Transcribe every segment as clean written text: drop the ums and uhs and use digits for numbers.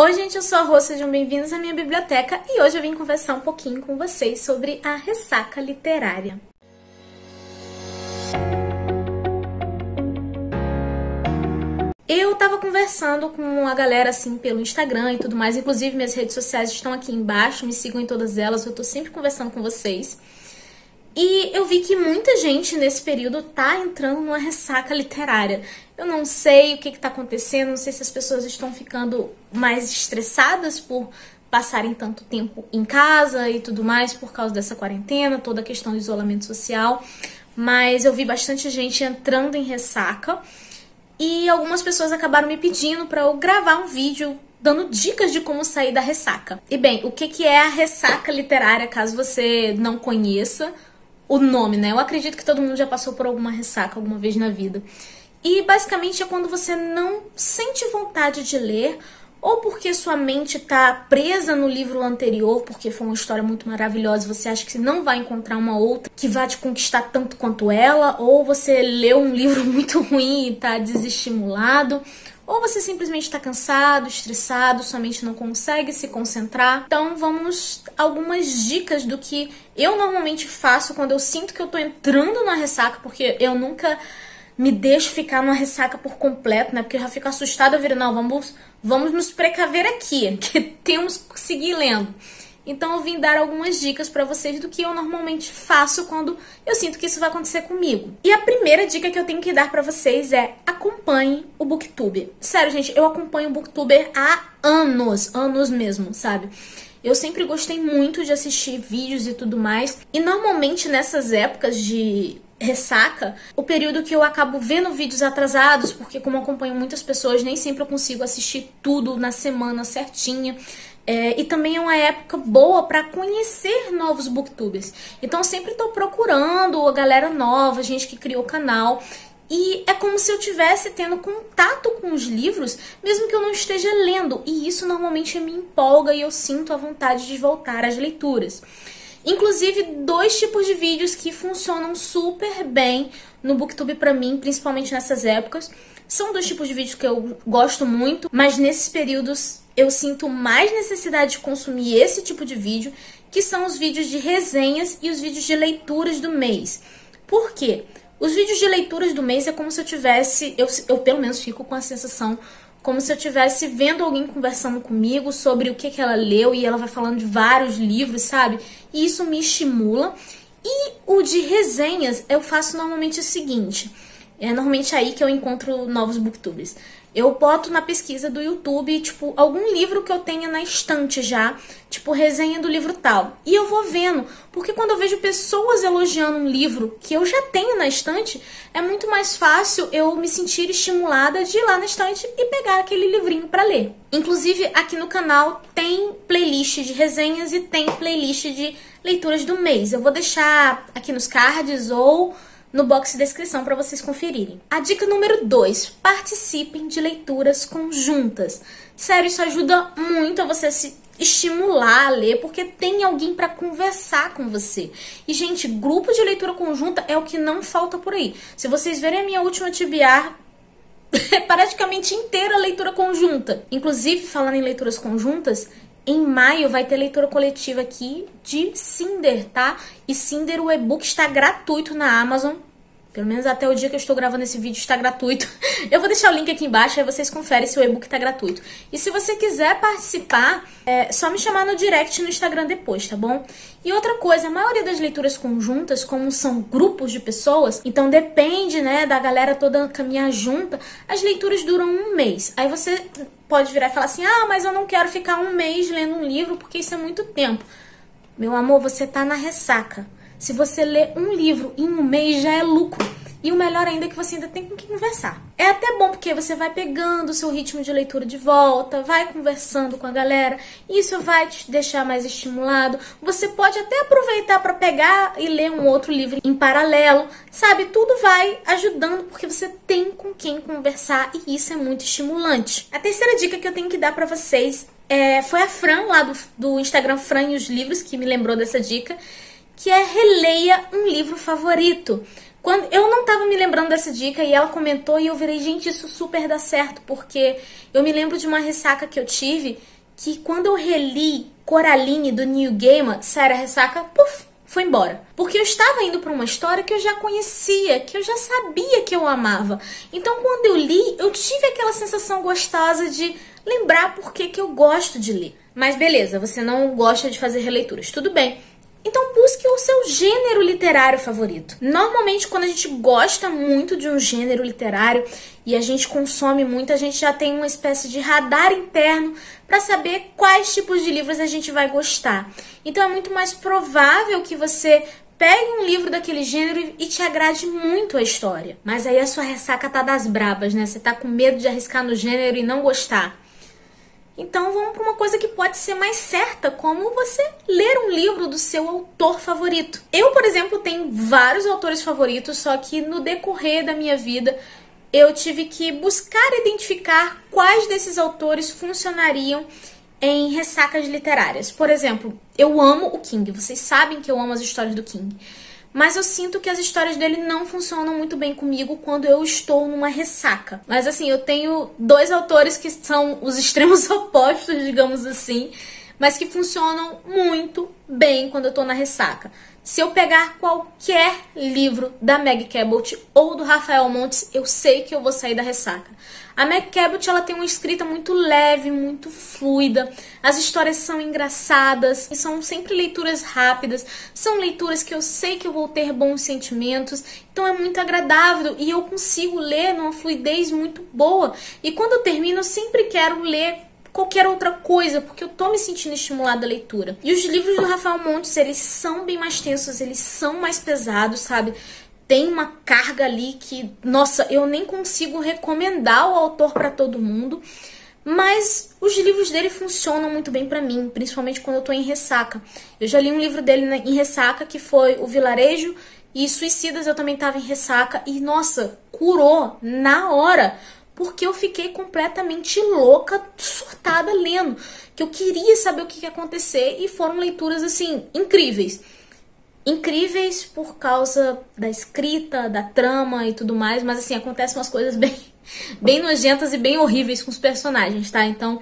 Oi gente, eu sou a Rô, sejam bem-vindos à minha biblioteca e hoje eu vim conversar um pouquinho com vocês sobre a ressaca literária. Eu tava conversando com a galera assim pelo Instagram e tudo mais, inclusive minhas redes sociais estão aqui embaixo, me sigam em todas elas, eu tô sempre conversando com vocês. E eu vi que muita gente nesse período tá entrando numa ressaca literária. Eu não sei o que tá acontecendo, não sei se as pessoas estão ficando mais estressadas por passarem tanto tempo em casa e tudo mais por causa dessa quarentena, toda a questão do isolamento social. Mas eu vi bastante gente entrando em ressaca e algumas pessoas acabaram me pedindo para eu gravar um vídeo dando dicas de como sair da ressaca. E bem, o que é a ressaca literária, caso você não conheça o nome, né? Eu acredito que todo mundo já passou por alguma ressaca alguma vez na vida. E basicamente é quando você não sente vontade de ler, ou porque sua mente tá presa no livro anterior, porque foi uma história muito maravilhosa, você acha que não vai encontrar uma outra que vai te conquistar tanto quanto ela, ou você leu um livro muito ruim e tá desestimulado, ou você simplesmente está cansado, estressado, sua mente não consegue se concentrar. Então vamos a algumas dicas do que eu normalmente faço quando eu sinto que eu tô entrando na ressaca, porque eu nunca me deixo ficar numa ressaca por completo, né? Porque eu já fico assustada, eu viro, não, vamos nos precaver aqui, que temos que seguir lendo. Então eu vim dar algumas dicas pra vocês do que eu normalmente faço quando eu sinto que isso vai acontecer comigo. E a primeira dica que eu tenho que dar pra vocês é: acompanhe o Booktube. Sério, gente, eu acompanho o Booktuber há anos mesmo, sabe? Eu sempre gostei muito de assistir vídeos e tudo mais. E normalmente nessas épocas de ressaca, o período que eu acabo vendo vídeos atrasados, porque como eu acompanho muitas pessoas, nem sempre eu consigo assistir tudo na semana certinha. E também é uma época boa para conhecer novos booktubers. Então eu sempre tô procurando a galera nova, gente que criou o canal. E é como se eu estivesse tendo contato com os livros, mesmo que eu não esteja lendo. E isso normalmente me empolga e eu sinto a vontade de voltar às leituras. Inclusive, dois tipos de vídeos que funcionam super bem no Booktube pra mim, principalmente nessas épocas. São dois tipos de vídeos que eu gosto muito, mas nesses períodos eu sinto mais necessidade de consumir esse tipo de vídeo, que são os vídeos de resenhas e os vídeos de leituras do mês. Por quê? Os vídeos de leituras do mês é como se eu tivesse, eu pelo menos fico com a sensação, como se eu estivesse vendo alguém conversando comigo sobre o que ela leu e ela vai falando de vários livros, sabe? E isso me estimula. E o de resenhas eu faço normalmente o seguinte, é normalmente aí que eu encontro novos booktubers. Eu boto na pesquisa do YouTube, tipo, algum livro que eu tenha na estante já, tipo, resenha do livro tal. E eu vou vendo, porque quando eu vejo pessoas elogiando um livro que eu já tenho na estante, é muito mais fácil eu me sentir estimulada de ir lá na estante e pegar aquele livrinho pra ler. Inclusive, aqui no canal tem playlist de resenhas e tem playlist de leituras do mês. Eu vou deixar aqui nos cards ou no box de descrição para vocês conferirem. A dica número 2, participem de leituras conjuntas. Sério, isso ajuda muito a você se estimular a ler, porque tem alguém para conversar com você. E, gente, grupo de leitura conjunta é o que não falta por aí. Se vocês verem a minha última TBR, é praticamente inteira leitura conjunta. Inclusive, falando em leituras conjuntas, em maio vai ter leitura coletiva aqui de Cinder, tá? E Cinder, o e-book está gratuito na Amazon. Pelo menos até o dia que eu estou gravando esse vídeo está gratuito. Eu vou deixar o link aqui embaixo, aí vocês conferem se o e-book está gratuito. E se você quiser participar, é só me chamar no direct no Instagram depois, tá bom? E outra coisa, a maioria das leituras conjuntas, como são grupos de pessoas, então depende, né, da galera toda caminhar junta, as leituras duram um mês. Aí você pode virar e falar assim, ah, mas eu não quero ficar um mês lendo um livro porque isso é muito tempo. Meu amor, você tá na ressaca. Se você ler um livro em um mês já é lucro. E o melhor ainda é que você ainda tem com quem conversar. É até bom porque você vai pegando o seu ritmo de leitura de volta, vai conversando com a galera, isso vai te deixar mais estimulado. Você pode até aproveitar para pegar e ler um outro livro em paralelo, sabe? Tudo vai ajudando porque você tem com quem conversar e isso é muito estimulante. A terceira dica que eu tenho que dar para vocês foi a Fran, lá do Instagram Fran e os Livros, que me lembrou dessa dica, que é releia um livro favorito. Quando eu não tava me lembrando dessa dica e ela comentou e eu virei, gente, isso super dá certo, porque eu me lembro de uma ressaca que eu tive, que quando eu reli Coraline do Neil Gaiman, sério, a ressaca, puf, foi embora. Porque eu estava indo para uma história que eu já conhecia, que eu já sabia que eu amava. Então quando eu li, eu tive aquela sensação gostosa de lembrar por que eu gosto de ler. Mas beleza, você não gosta de fazer releituras, tudo bem. Então busque o seu gênero literário favorito. Normalmente quando a gente gosta muito de um gênero literário e a gente consome muito, a gente já tem uma espécie de radar interno para saber quais tipos de livros a gente vai gostar. Então é muito mais provável que você pegue um livro daquele gênero e te agrade muito a história. Mas aí a sua ressaca tá das brabas, né? Você tá com medo de arriscar no gênero e não gostar. Então vamos para uma coisa que pode ser mais certa, como você ler um livro do seu autor favorito. Eu, por exemplo, tenho vários autores favoritos, só que no decorrer da minha vida eu tive que buscar identificar quais desses autores funcionariam em ressacas literárias. Por exemplo, eu amo o King, vocês sabem que eu amo as histórias do King. Mas eu sinto que as histórias dele não funcionam muito bem comigo quando eu estou numa ressaca. Mas assim, eu tenho dois autores que são os extremos opostos, digamos assim, mas que funcionam muito bem quando eu tô na ressaca. Se eu pegar qualquer livro da Meg Cabot ou do Rafael Montes, eu sei que eu vou sair da ressaca. A Meg Cabot, ela tem uma escrita muito leve, muito fluida. As histórias são engraçadas, são sempre leituras rápidas. São leituras que eu sei que eu vou ter bons sentimentos. Então é muito agradável e eu consigo ler numa fluidez muito boa. E quando eu termino, eu sempre quero ler qualquer outra coisa, porque eu tô me sentindo estimulada à leitura. E os livros do Rafael Montes, eles são bem mais tensos, eles são mais pesados, sabe? Tem uma carga ali que, nossa, eu nem consigo recomendar o autor para todo mundo, mas os livros dele funcionam muito bem para mim, principalmente quando eu tô em ressaca. Eu já li um livro dele em ressaca, que foi O Vilarejo, e Suicidas eu também tava em ressaca, e nossa, curou na hora, porque eu fiquei completamente louca, surtada lendo, que eu queria saber o que ia acontecer, e foram leituras, assim, incríveis. Incríveis por causa da escrita, da trama e tudo mais, mas assim, acontecem umas coisas bem nojentas e bem horríveis com os personagens, tá? Então,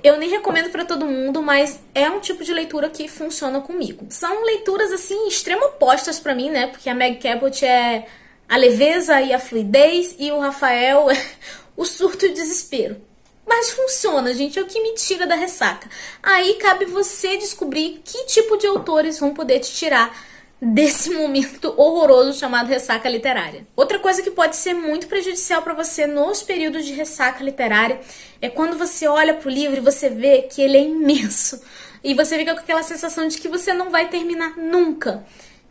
eu nem recomendo pra todo mundo, mas é um tipo de leitura que funciona comigo. São leituras, assim, extremo opostas pra mim, né? Porque a Meg Cabot é a leveza e a fluidez, e o Rafael é o surto e o desespero. Mas funciona, gente, é o que me tira da ressaca. Aí cabe você descobrir que tipo de autores vão poder te tirar desse momento horroroso chamado ressaca literária. Outra coisa que pode ser muito prejudicial para você nos períodos de ressaca literária é quando você olha pro livro e você vê que ele é imenso. E você fica com aquela sensação de que você não vai terminar nunca.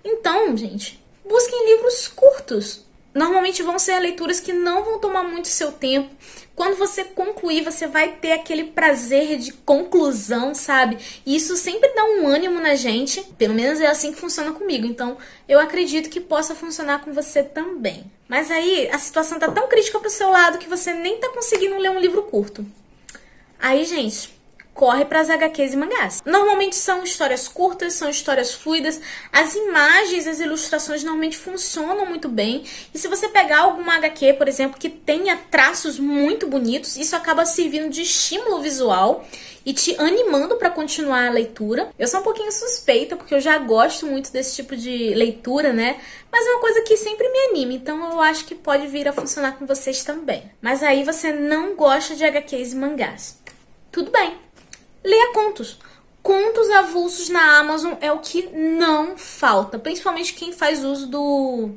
Então, gente, busquem livros curtos. Normalmente vão ser leituras que não vão tomar muito seu tempo. Quando você concluir, você vai ter aquele prazer de conclusão, sabe? E isso sempre dá um ânimo na gente. Pelo menos é assim que funciona comigo. Então, eu acredito que possa funcionar com você também. Mas aí, a situação tá tão crítica pro seu lado que você nem tá conseguindo ler um livro curto. Aí, gente, corre para as HQs e mangás. Normalmente são histórias curtas, são histórias fluidas, as imagens, as ilustrações normalmente funcionam muito bem. E se você pegar alguma HQ, por exemplo, que tenha traços muito bonitos, isso acaba servindo de estímulo visual e te animando para continuar a leitura. Eu sou um pouquinho suspeita, porque eu já gosto muito desse tipo de leitura, né? Mas é uma coisa que sempre me anima, então eu acho que pode vir a funcionar com vocês também. Mas aí você não gosta de HQs e mangás. Tudo bem. Leia contos. Contos avulsos na Amazon é o que não falta. Principalmente quem faz uso do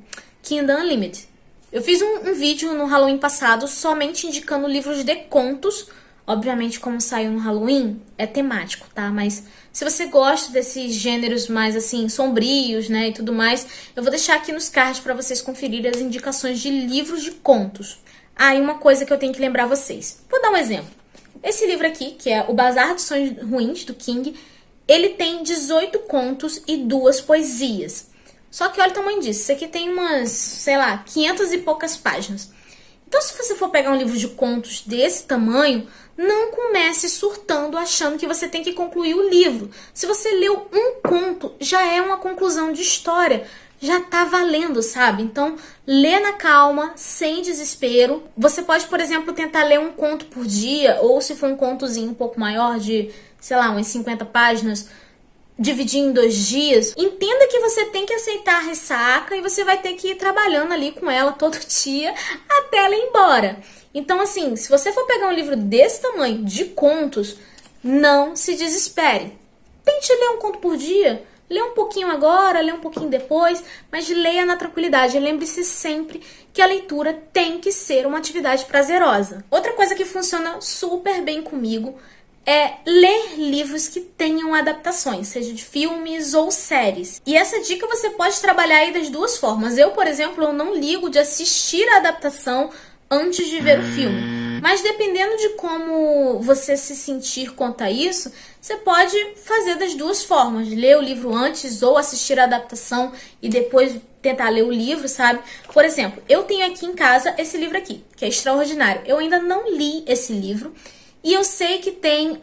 Kindle Unlimited. Eu fiz um vídeo no Halloween passado somente indicando livros de contos. Obviamente, como saiu no Halloween, é temático, tá? Mas se você gosta desses gêneros mais, assim, sombrios, né, e tudo mais, eu vou deixar aqui nos cards para vocês conferirem as indicações de livros de contos. Ah, e uma coisa que eu tenho que lembrar vocês. Vou dar um exemplo. Esse livro aqui, que é O Bazar dos Sonhos Ruins, do King, ele tem 18 contos e 2 poesias. Só que olha o tamanho disso. Isso aqui tem umas, sei lá, 500 e poucas páginas. Então, se você for pegar um livro de contos desse tamanho, não comece surtando achando que você tem que concluir o livro. Se você leu um conto, já é uma conclusão de história. já tá valendo, sabe? Então, lê na calma, sem desespero. Você pode, por exemplo, tentar ler um conto por dia, ou se for um contozinho um pouco maior, de, sei lá, umas 50 páginas, dividir em 2 dias. Entenda que você tem que aceitar a ressaca e você vai ter que ir trabalhando ali com ela todo dia até ela ir embora. Então, assim, se você for pegar um livro desse tamanho, de contos, não se desespere. Tente ler um conto por dia. Lê um pouquinho agora, lê um pouquinho depois, mas leia na tranquilidade. Lembre-se sempre que a leitura tem que ser uma atividade prazerosa. Outra coisa que funciona super bem comigo é ler livros que tenham adaptações, seja de filmes ou séries. E essa dica você pode trabalhar aí das 2 formas. Eu, por exemplo, eu não ligo de assistir a adaptação antes de ver o filme. Mas dependendo de como você se sentir quanto a isso, você pode fazer das 2 formas. Ler o livro antes ou assistir a adaptação e depois tentar ler o livro, sabe? Por exemplo, eu tenho aqui em casa esse livro aqui, que é Extraordinário. Eu ainda não li esse livro e eu sei que tem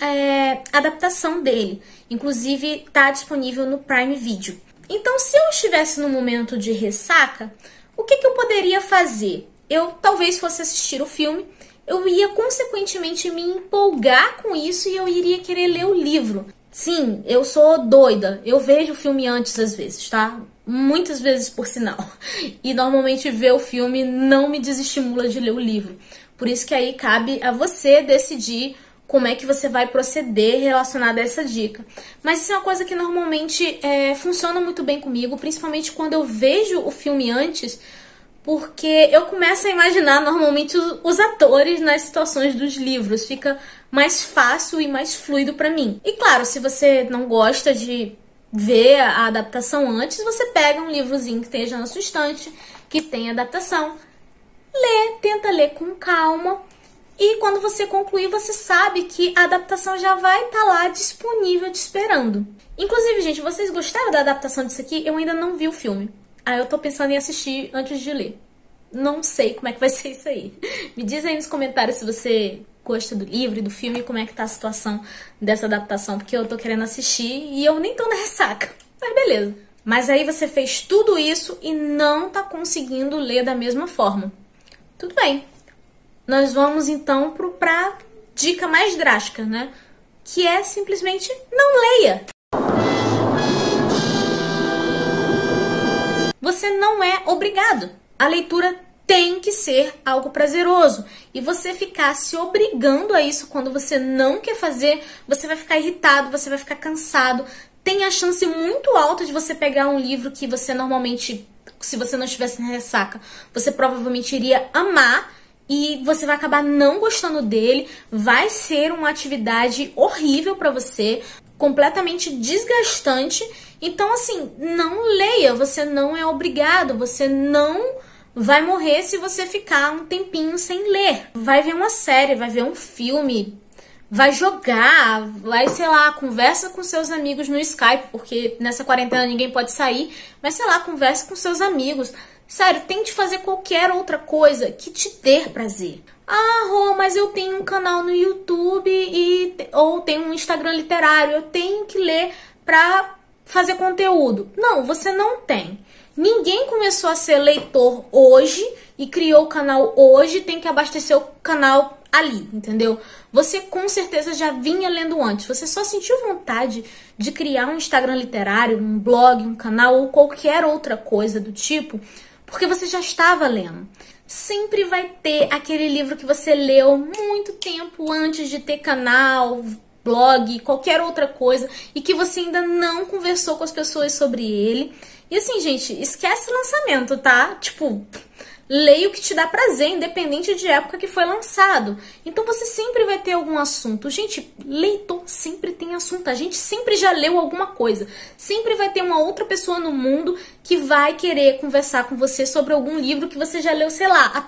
adaptação dele. Inclusive, está disponível no Prime Video. Então, se eu estivesse num momento de ressaca, o que eu poderia fazer? Eu talvez fosse assistir o filme, eu ia consequentemente me empolgar com isso e eu iria querer ler o livro. Sim, eu sou doida, eu vejo o filme antes às vezes, tá? Muitas vezes, por sinal. E normalmente ver o filme não me desestimula de ler o livro. Por isso que aí cabe a você decidir como é que você vai proceder relacionado a essa dica. Mas isso é uma coisa que normalmente funciona muito bem comigo, principalmente quando eu vejo o filme antes, porque eu começo a imaginar normalmente os atores nas situações dos livros. Fica mais fácil e mais fluido pra mim. E claro, se você não gosta de ver a adaptação antes, você pega um livrozinho que esteja na sua estante, que tem adaptação, lê, tenta ler com calma. E quando você concluir, você sabe que a adaptação já vai estar lá disponível te esperando. Inclusive, gente, vocês gostaram da adaptação disso aqui? Eu ainda não vi o filme. Aí eu tô pensando em assistir antes de ler. Não sei como é que vai ser isso aí. Me diz aí nos comentários se você gosta do livro e do filme e como é que tá a situação dessa adaptação, porque eu tô querendo assistir e eu nem tô na ressaca. Mas beleza. Mas aí você fez tudo isso e não tá conseguindo ler da mesma forma. Tudo bem. Nós vamos então pra dica mais drástica, né? Que é simplesmente não leia. Você não é obrigado. A leitura tem que ser algo prazeroso. E você ficar se obrigando a isso quando você não quer fazer, você vai ficar irritado, você vai ficar cansado. Tem a chance muito alta de você pegar um livro que você normalmente, se você não estivesse na ressaca, você provavelmente iria amar e você vai acabar não gostando dele. Vai ser uma atividade horrível pra você, completamente desgastante. Então, assim, não leia, você não é obrigado, você não vai morrer se você ficar um tempinho sem ler. Vai ver uma série, vai ver um filme, vai jogar, vai, sei lá, conversa com seus amigos no Skype, porque nessa quarentena ninguém pode sair, mas, sei lá, conversa com seus amigos. Sério, tente fazer qualquer outra coisa que te dê prazer. Ah, Rô, mas eu tenho um canal no YouTube ou tenho um Instagram literário, eu tenho que ler pra fazer conteúdo. Não, você não tem. Ninguém começou a ser leitor hoje e criou o canal hoje, tem que abastecer o canal ali, entendeu? Você com certeza já vinha lendo antes, você só sentiu vontade de criar um Instagram literário, um blog, um canal ou qualquer outra coisa do tipo, porque você já estava lendo. Sempre vai ter aquele livro que você leu muito tempo antes de ter canal, blog, qualquer outra coisa, e que você ainda não conversou com as pessoas sobre ele. E assim, gente, esquece lançamento, tá? Tipo, leia o que te dá prazer, independente de época que foi lançado. Então você sempre vai ter algum assunto. Gente, leitor sempre tem assunto. A gente sempre já leu alguma coisa. Sempre vai ter uma outra pessoa no mundo que vai querer conversar com você sobre algum livro que você já leu, sei lá, há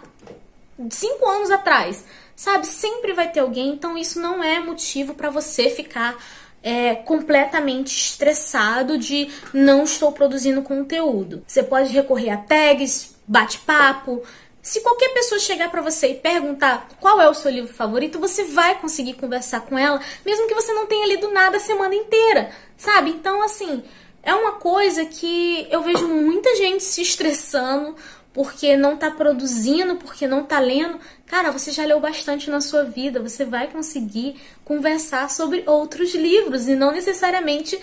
5 anos atrás. Sabe? Sempre vai ter alguém. Então isso não é motivo pra você ficar completamente estressado de não estou produzindo conteúdo. Você pode recorrer a tags, bate-papo. Se qualquer pessoa chegar pra você e perguntar qual é o seu livro favorito, você vai conseguir conversar com ela, mesmo que você não tenha lido nada a semana inteira, sabe? Então, assim, é uma coisa que eu vejo muita gente se estressando porque não tá produzindo, porque não tá lendo. Cara, você já leu bastante na sua vida, você vai conseguir conversar sobre outros livros e não necessariamente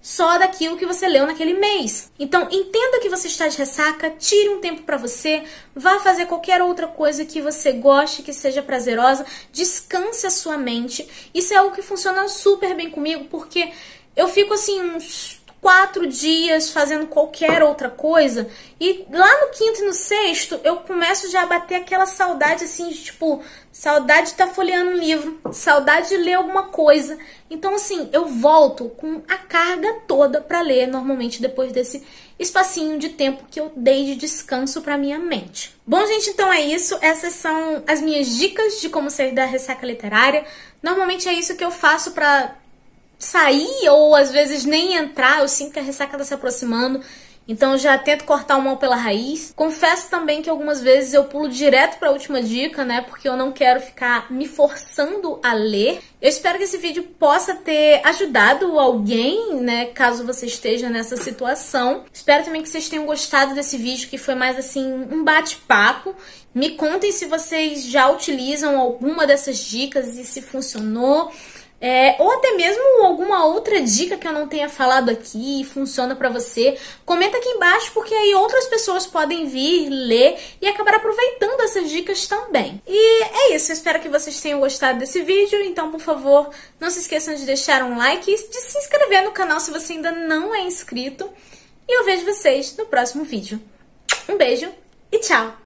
só daquilo que você leu naquele mês. Então, entenda que você está de ressaca, tire um tempo para você, vá fazer qualquer outra coisa que você goste, que seja prazerosa, descanse a sua mente. Isso é algo que funciona super bem comigo, porque eu fico assim uns 4 dias fazendo qualquer outra coisa e lá no quinto e no sexto eu começo já a bater aquela saudade assim de tipo, saudade de estar folheando um livro, saudade de ler alguma coisa. Então assim, eu volto com a carga toda para ler normalmente depois desse espacinho de tempo que eu dei de descanso para minha mente. Bom, gente, então é isso. Essas são as minhas dicas de como sair da ressaca literária. Normalmente é isso que eu faço para sair ou às vezes nem entrar. Eu sinto que a ressaca tá se aproximando, então eu já tento cortar o mal pela raiz. Confesso também que algumas vezes eu pulo direto para a última dica, né, porque eu não quero ficar me forçando a ler. Eu espero que esse vídeo possa ter ajudado alguém, né, caso você esteja nessa situação. Espero também que vocês tenham gostado desse vídeo, que foi mais assim um bate-papo. Me contem se vocês já utilizam alguma dessas dicas e se funcionou. Ou até mesmo alguma outra dica que eu não tenha falado aqui e funciona pra você. Comenta aqui embaixo, porque aí outras pessoas podem vir, ler e acabar aproveitando essas dicas também. E é isso, eu espero que vocês tenham gostado desse vídeo. Então, por favor, não se esqueçam de deixar um like e de se inscrever no canal se você ainda não é inscrito. E eu vejo vocês no próximo vídeo. Um beijo e tchau!